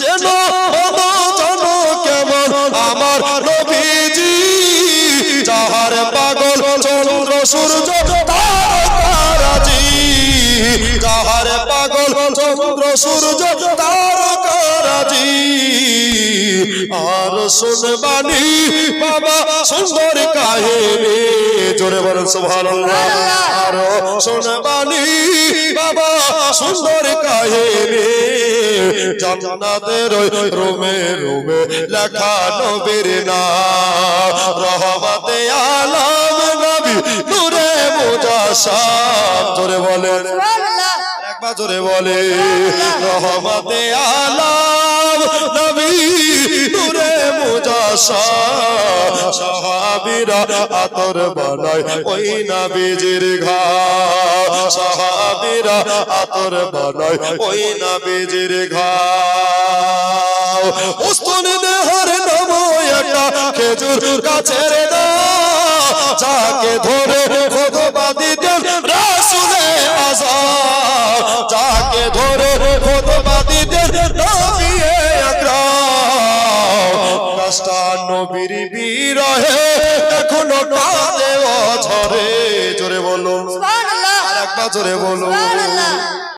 যেন জানো কেমন আমার নবীজি, যাহার পাগল চন্দ্র সূর্য তারকারাজি, যাহার পাগল চন্দ্র সূর্য তারকারাজি। আর শুনবানি বাবা সুন্দর কাহিনী, জোরে বলেন সুবহানাল্লাহ। আর শুনবানি বাবা সুন্দর কাহিনী, জান্নাতের রুমে রুমে লেখা নবীর নাম, রহমতে আলম নবী নূরে মুজাসসাম। জোরে বলেন একবার জোরে বলে, রহমতে আলম নবী নূরে মুজাসসাম। সাহাবীরা আতর বানায় ওই নবীজির ঘাম, সাহাবীরা আতর বানায় ওই নবীজির ঘাম। উস্তুন দেহর নামো একটা খেজুর গাছের নাম, যাকে ধরে খুতবা দিতেন রাসূলে আযম, যাকে ধরে খুতবা দিতেন নবী আকরাম। রাস্তা নবীর বিরহে এখনো কাঁদে অঝরে। জোরে বলুন সুবহানাল্লাহ, আরেকবার জোরে বলুন।